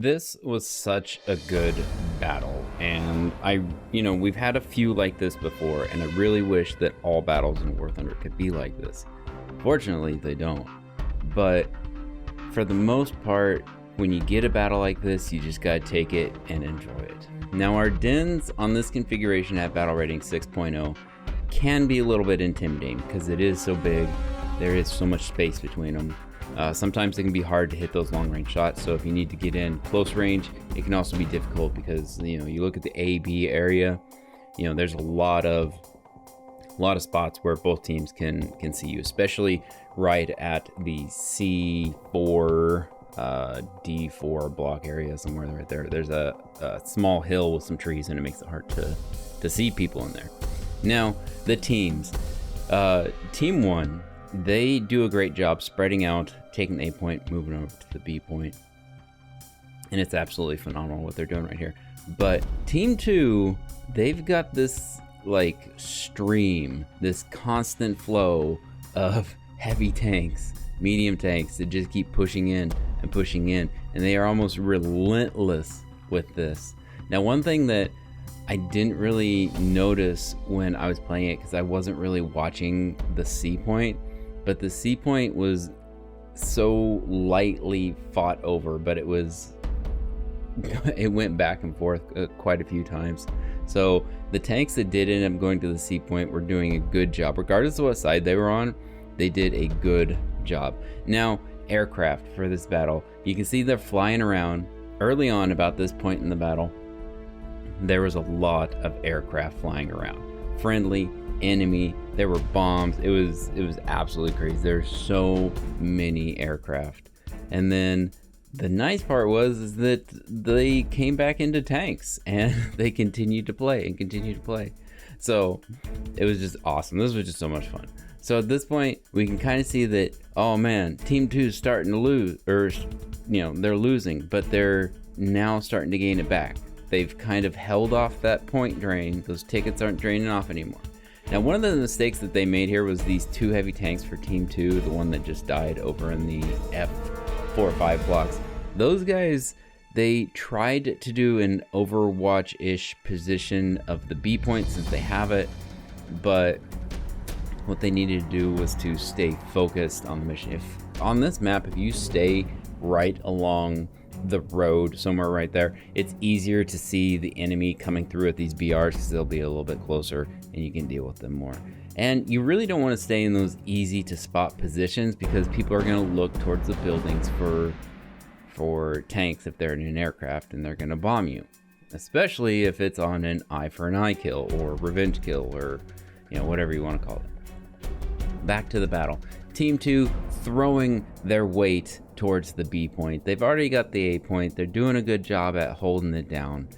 This was such a good battle, and we've had a few like this before, and I really wish that all battles in War Thunder could be like this. Fortunately, they don't. But for the most part, when you get a battle like this, you just gotta take it and enjoy it. Now, Ardennes on this configuration at battle rating 6.0 can be a little bit intimidating because it is so big. There is so much space between them. Sometimes it can be hard to hit those long range shots, so if you need to get in close range, it can also be difficult because you look at the A-B area, there's a lot of spots where both teams can see you, especially right at the C4 D4 block area somewhere right there. There's a small hill with some trees, and it makes it hard to see people in there. Now the teams, team 1, they do a great job spreading out, taking the A point, moving over to the B point, and it's absolutely phenomenal what they're doing right here. But team 2, they've got this stream, this constant flow of heavy tanks, medium tanks that just keep pushing in and pushing in, and they are almost relentless with this. Now, one thing that I didn't really notice when I was playing it, because I wasn't really watching the C point, but the C point was so lightly fought over, but it went back and forth quite a few times. So the tanks that did end up going to the C point were doing a good job. Regardless of what side they were on, they did a good job. Now, aircraft for this battle, you can see they're flying around. Early on, about this point in the battle, there was a lot of aircraft flying around. Friendly, enemy, there were bombs. It was absolutely crazy. There's so many aircraft. And then the nice part is that they came back into tanks and they continued to play. So it was just awesome. This was just so much fun. So at this point, we can kind of see that, oh man, team 2 is starting to lose, or they're losing, but they're now starting to gain it back. They've kind of held off that point drain. Those tickets aren't draining off anymore. Now, one of the mistakes that they made here was these 2 heavy tanks for team 2, the one that just died over in the F4-5 blocks. Those guys, they tried to do an Overwatch-ish position of the B point since they have it, but what they needed to do was to stay focused on the mission. If on this map, if you stay right along the road somewhere right there, it's easier to see the enemy coming through at these BRs because they'll be a little bit closer and you can deal with them more. And you really don't want to stay in those easy to spot positions because people are going to look towards the buildings for tanks if they're in an aircraft, and they're going to bomb you, especially if it's on an eye for an eye kill or revenge kill, or whatever you want to call it. Back to the battle. Team 2 throwing their weight towards the B point. They've already got the A point. They're doing a good job at holding it down.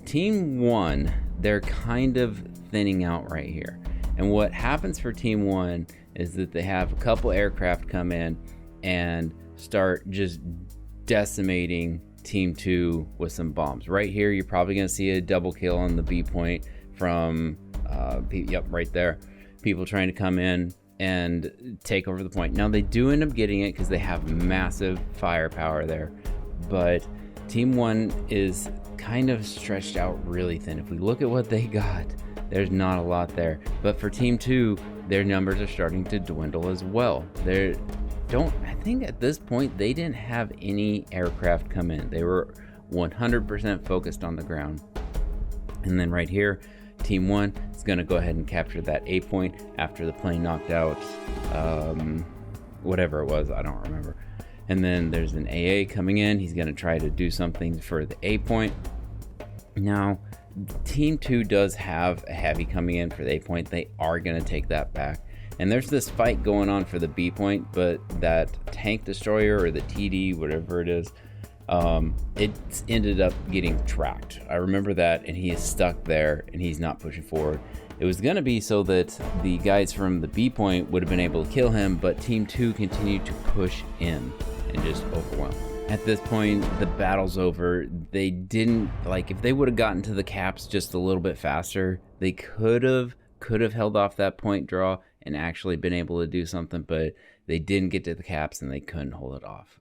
Team 1, they're kind of thinning out right here. And what happens for Team 1 is that they have a couple aircraft come in and start just decimating Team 2 with some bombs. Right here, you're probably going to see a double kill on the B point from, right there. People trying to come in and take over the point. Now, they do end up getting it because they have massive firepower there, but Team 1 is kind of stretched out really thin. If we look at what they got, there's not a lot there. But for Team 2, their numbers are starting to dwindle as well. I think at this point, they didn't have any aircraft come in. They were 100% focused on the ground. And then right here, Team 1 is going to go ahead and capture that A point after the plane knocked out whatever it was, I don't remember. And then there's an AA coming in. He's going to try to do something for the A point. Now, Team 2 does have a heavy coming in for the A point. They are going to take that back. And there's this fight going on for the B point, but that tank destroyer or the TD, whatever it is, it ended up getting tracked. I remember that, and he is stuck there and he's not pushing forward. It was going to be so that the guys from the B point would have been able to kill him, but Team 2 continued to push in and just overwhelm. At this point, the battle's over. They didn't, if they would have gotten to the caps just a little bit faster, they could have held off that point draw and actually been able to do something, but they didn't get to the caps and they couldn't hold it off.